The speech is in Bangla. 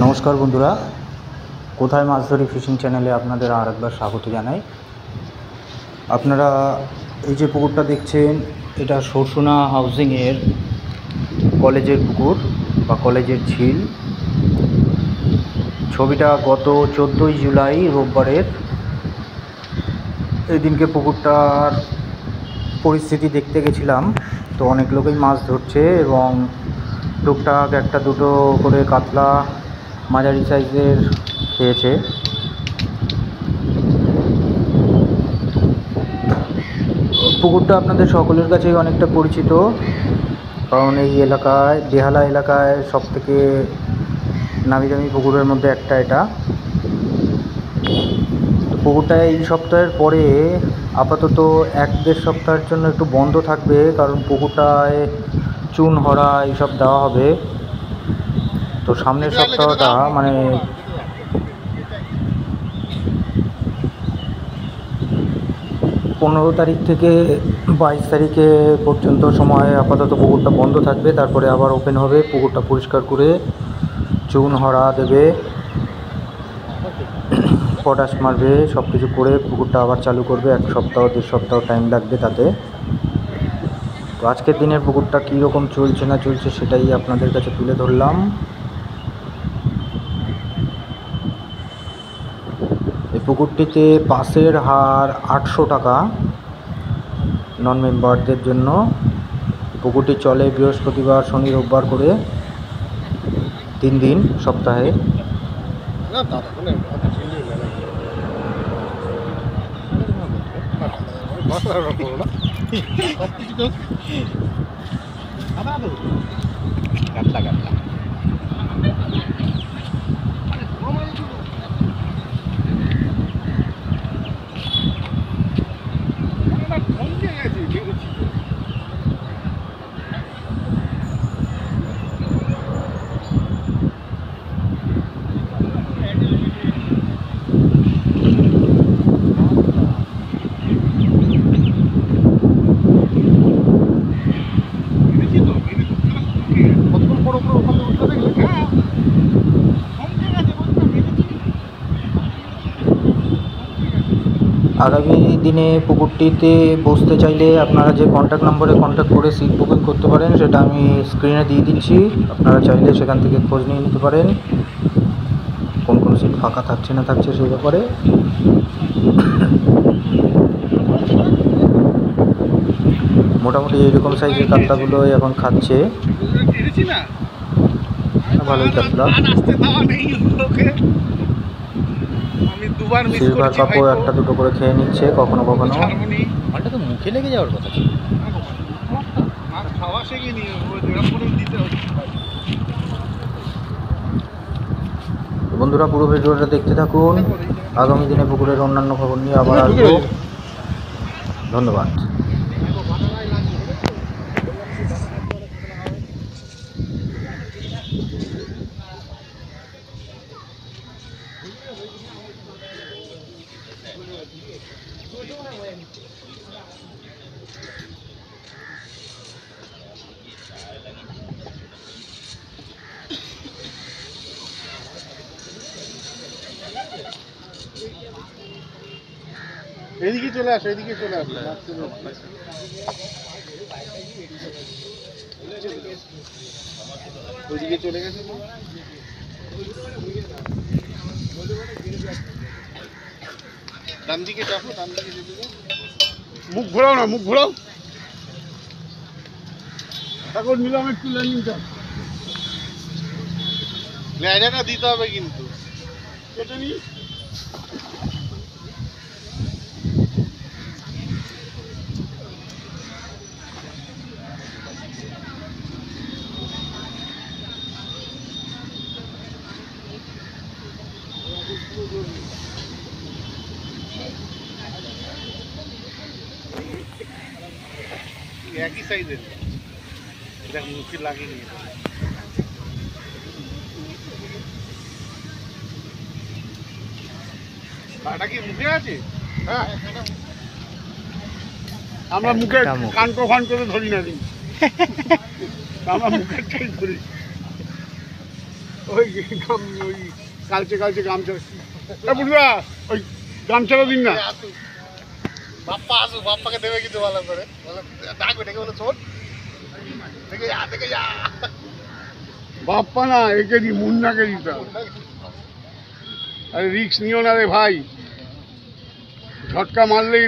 নমস্কার বন্ধুরা, কোথায় মাছ ধরি ফিশিং চ্যানেলে আপনাদের আরেকবার স্বাগত জানাই। আপনারা এই যে পুকুরটা দেখছেন, এটা সরসুনা হাউজিংয়ের কলেজের পুকুর বা কলেজের ঝিল। ছবিটা গত 14ই জুলাই রোববারের। এই দিনকে পুকুরটার পরিস্থিতি দেখতে গেছিলাম, তো অনেক লোকই মাছ ধরছে এবং টুকটাক একটা দুটো করে কাতলা মাঝারি সাইজের খেয়েছে। পুকুরটা আপনাদের সকলের কাছেই অনেকটা পরিচিত, কারণ এই এলাকায়, বেহালা এলাকায় সবথেকে নামি দামি পুকুরের মধ্যে একটা এটা। পুকুরটা এই সপ্তাহের পরে আপাতত 1-1.5 সপ্তাহের জন্য একটু বন্ধ থাকবে, কারণ পুকুরটায় চুন হরা এইসব দেওয়া হবে। তো সামনের সপ্তাহটা মানে 15 তারিখ থেকে 22 তারিখে পর্যন্ত সময় আপাতত পুকুরটা বন্ধ থাকবে। তারপরে আবার ওপেন হবে, পুকুরটা পরিষ্কার করে চুন হরা দেবে, পটাশ মারবে, সব কিছু করে পুকুরটা আবার চালু করবে। 1 সপ্তাহ 1.5 সপ্তাহ টাইম লাগবে তাতে। তো আজকের দিনের পুকুরটা কীরকম চলছে না চলছে সেটাই আপনাদের কাছে তুলে ধরলাম। এই পুকুরটিতে পাসের হার 800 টাকা নন মেম্বারদের জন্য। পুকুরটি চলে বৃহস্পতিবার, শনি, রোববার করে 3 দিন সপ্তাহে। আগামী দিনে পুকুরটিতে বসতে চাইলে আপনারা যে কন্ট্যাক্ট নম্বরে কন্ট্যাক্ট করে সিট বুকিং করতে পারেন, সেটা আমি স্ক্রিনে দিয়ে দিচ্ছি। আপনারা চাইলে সেখান থেকে খোঁজ নিয়ে নিতে পারেন কোন কোন সিট ফাঁকা থাকছে না থাকছে সেই ব্যাপারে। মোটামুটি এইরকম সাইজের কাতলাগুলো এখন খাচ্ছে, ভালোই কাতলা। সিলভার কাপও একটা দুটো করে খেয়ে নিচ্ছে কখনো কখনো। মালটা তো মুখে লেগে যাওয়ার কথা ছিল। বন্ধুরা, পুরো ভিডিওটা দেখতে থাকুন। আগামী দিনে পুকুরের অন্যান্য খবর নিয়ে আবার আসবো। ধন্যবাদ। এদিকে চলে আসো, এদিকে চলে আসো। ওইদিকে চলে গেছে। ডান দিকে যাবো, ডান দিকে যেতে দাও। মুখ ঘোরাও না, মুখ ঘোরাও। এখন নিলাম একটু ল্যান্ডিং চাপ। ল্যান্ডারটা দিতে হবে কিন্তু কেটে নি। একই সাইজের, দেখ মুখে লাগিয়ে নিয়ে কাটা কি মুখে আছে? হ্যাঁ, আমরা মুখে কানকো ফান করে ধরি না, আমরা মুখেরটাই ধরি। ওই ওই কালচে গামছা বুঝবা ওই গামছাটা দিন না। বাপ্পা আসু, বাপ্পাকে দেবে কিন্তু ভালো করে, ডাকবে ডেকে বলে চোর দেখে যা। বাপ্পা না, একে দি মুন্নাকে দিতে হবে। আরে রিক্স নিও না রে ভাই, ঝটকা মারলেই